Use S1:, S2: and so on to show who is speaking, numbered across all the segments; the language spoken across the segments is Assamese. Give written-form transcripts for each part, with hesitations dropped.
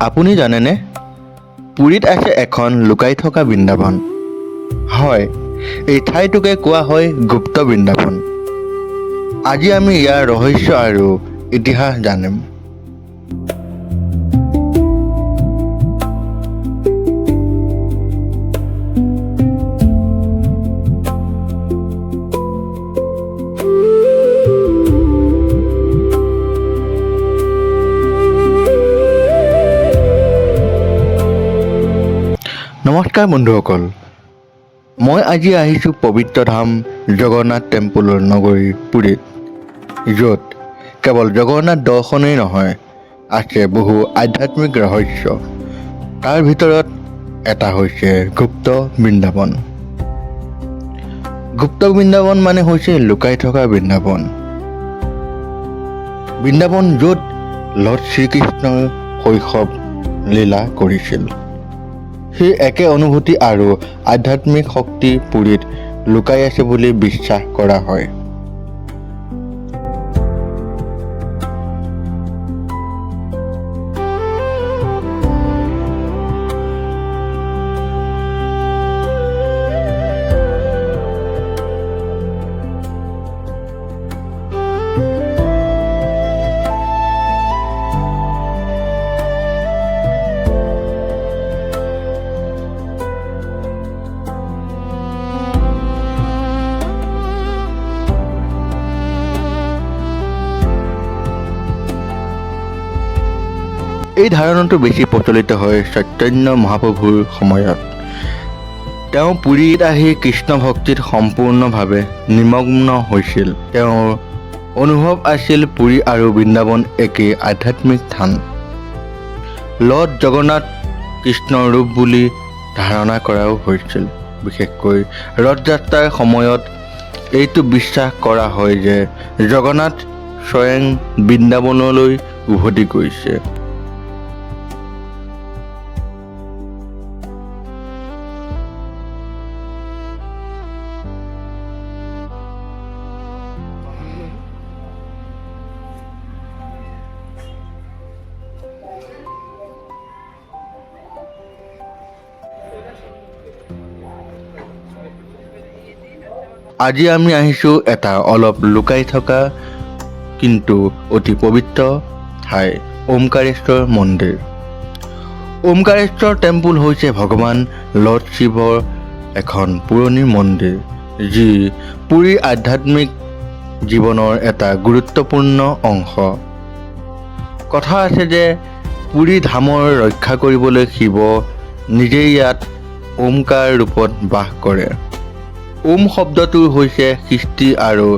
S1: আপুনি জানেনে পুৰীত আছে এখন লুকাই থকা বৃন্দাবন। হয়, এই ঠাইটোকে কোৱা হয় গুপ্ত বৃন্দাবন। আজি আমি ইয়াৰ ৰহস্য আৰু ইতিহাস জানিম। নমস্কাৰ বন্ধুসকল, মই আজি আহিছোঁ পবিত্ৰ ধাম জগন্নাথ টেম্পলৰ নগৰী পুৰীত, য'ত কেৱল জগন্নাথ দৰ্শনেই নহয়, আছে বহু আধ্যাত্মিক ৰহস্য। তাৰ ভিতৰত এটা হৈছে গুপ্ত বৃন্দাবন। গুপ্ত বৃন্দাবন মানে হৈছে লুকাই থকা বৃন্দাবন। বৃন্দাবন য'ত লৰ্ড শ্ৰীকৃষ্ণই শৈশৱ লীলা কৰিছিল। সেই একে অনুভূতি আৰু আধ্যাত্মিক শক্তি পুৰীত লুকাই আছে বুলি বিশ্বাস কৰা হয়। এই ধাৰণাটো বেছি প্ৰচলিত হয় চৈতন্য মহাপ্ৰভুৰ সময়ত। তেওঁ পুৰীত আহি কৃষ্ণ ভক্তিত সম্পূৰ্ণভাৱে নিমগ্ন হৈছিল। তেওঁৰ অনুভৱ আছিল পুৰী আৰু বৃন্দাবন একেই আধ্যাত্মিক স্থান। লৰ্ড জগন্নাথ কৃষ্ণৰ ৰূপ বুলি ধাৰণা কৰাও হৈছিল। বিশেষকৈ ৰথযাত্ৰাৰ সময়ত এইটো বিশ্বাস কৰা হয় যে জগন্নাথ স্বয়ং বৃন্দাবনলৈ উভতি গৈছে। আজি আমি আহিছোঁ এটা অলপ লুকাই থকা কিন্তু অতি পবিত্ৰ ঠাই, ওমকাৰেশ্বৰ মন্দিৰ। ওমকাৰেশ্বৰ টেম্পল হৈছে ভগৱান লৰ্ড শিৱৰ এখন পুৰণি মন্দিৰ, যি পুৰীৰ আধ্যাত্মিক জীৱনৰ এটা গুৰুত্বপূৰ্ণ অংশ। কথা আছে যে পুৰী ধামৰ ৰক্ষা কৰিবলৈ শিৱ নিজেই ইয়াত ওমকাৰ ৰূপত বাস কৰে। ওম শব্দটো হৈছে সৃষ্টি আৰু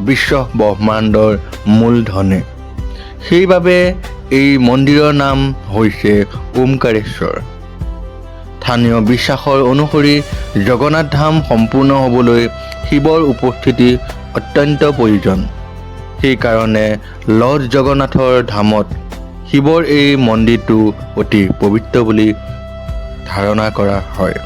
S1: বিশ্ব ব্ৰহ্মাণ্ডৰ মূলধনী। সেইবাবে এই মন্দিৰৰ নাম হৈছে ওমকাৰেশ্বৰ। স্থানীয় বিশ্বাসৰ অনুসৰি জগন্নাথ ধাম সম্পূৰ্ণ হ'বলৈ শিৱৰ উপস্থিতি অত্যন্ত প্ৰয়োজন। সেইকাৰণে লৰ্ড জগন্নাথৰ ধামত শিৱৰ এই মন্দিৰটো অতি পবিত্ৰ বুলি ধাৰণা কৰা হয়।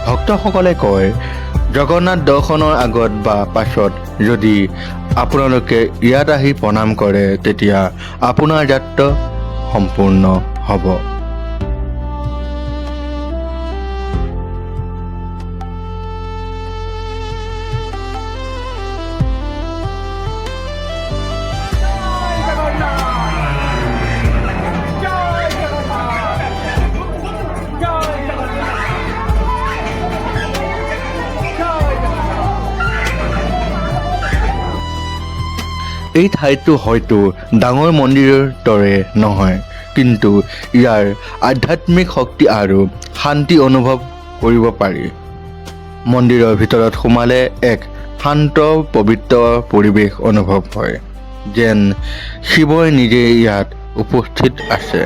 S1: ভক্তসকলে কয়, জগন্নাথ দৰ্শনৰ আগত বা পাছত যদি আপোনালোকে ইয়াত আহি প্ৰণাম কৰে, তেতিয়া আপোনাৰ যাত্ৰা সম্পূৰ্ণ হ'ব। এই ঠাইটো হয়তো ডাঙৰ মন্দিৰৰ দৰে নহয়, কিন্তু ইয়াৰ আধ্যাত্মিক শক্তি আৰু শান্তি অনুভৱ কৰিব পাৰি। মন্দিৰৰ ভিতৰত সোমালে এক শান্ত পবিত্ৰ পৰিৱেশ অনুভৱ হয়, যেন শিৱই নিজেই ইয়াত উপস্থিত আছে।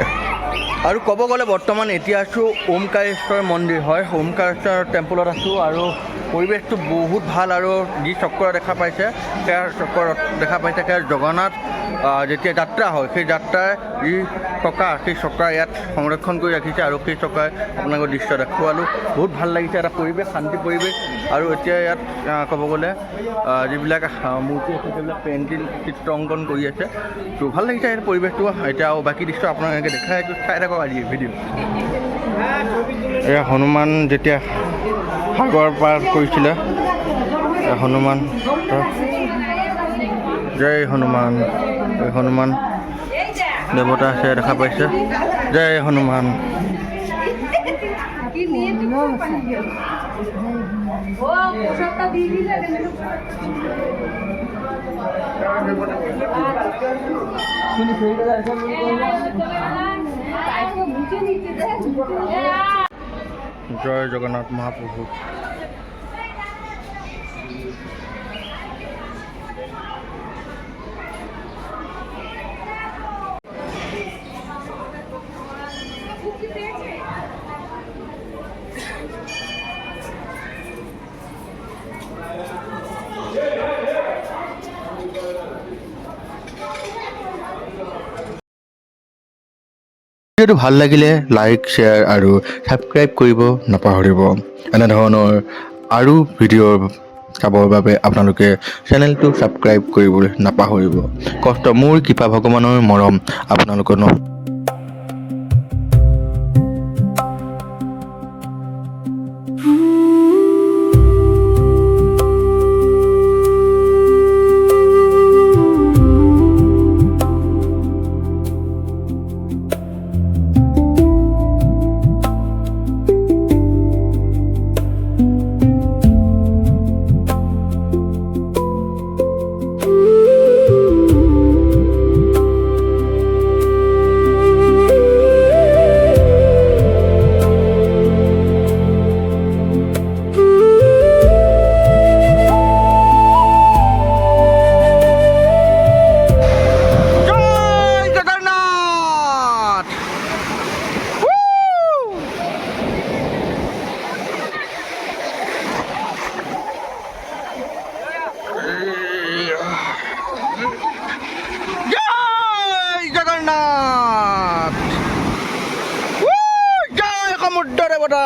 S1: আৰু ক'ব গ'লে বৰ্তমান এতিয়া আছোঁ ওমকাৰেশ্বৰ মন্দিৰ, হয় ওমকাৰেশ্বৰ টেম্পলত আছোঁ। আৰু পৰিৱেশটো বহুত ভাল আৰু যি চক্ৰ দেখা পাইছে সেয়া চক্ৰত দেখা পাইছে সেয়া জগন্নাথ যেতিয়া যাত্ৰা হয় সেই যাত্ৰাৰ যি চকা সেই চকা ইয়াত সংৰক্ষণ কৰি ৰাখিছে আৰু সেই চকাই আপোনালোকৰ দৃশ্য দেখুৱালোঁ বহুত ভাল লাগিছে এটা পৰিৱেশ শান্তি পৰিৱেশ আৰু এতিয়া ইয়াত ক'ব গ'লে যিবিলাক মূৰ্তি আছে সেইবিলাক পেইণ্টিং চিত্ৰ অংকন কৰি আছে ত' ভাল লাগিছে এই পৰিৱেশটো এতিয়া আৰু বাকী দৃশ্য আপোনাক এনেকৈ দেখাই আছোঁ চাই থাকক আজি ভিডিঅ' এয়া হনুমান যেতিয়া সাগৰ পাৰ কৰিছিলে হনুমান জয় হনুমান হনুমান দেৱতা আছে দেখা পাইছে জয় হনুমান জয় জগন্নাথ মহাপ্ৰভু ভিডিঅ'টো ভাল লাগিলে লাইক শ্বেয়াৰ আৰু ছাবস্ক্ৰাইব কৰিব নাপাহৰিব এনেধৰণৰ আৰু ভিডিঅ' চাবৰ বাবে আপোনালোকে চেনেলটো ছাবস্ক্ৰাইব কৰিবলৈ নাপাহৰিব কষ্ট মোৰ কৃপা ভগৱানৰ মৰম আপোনালোকৰ জয় সমুদ্ৰ দেৱতা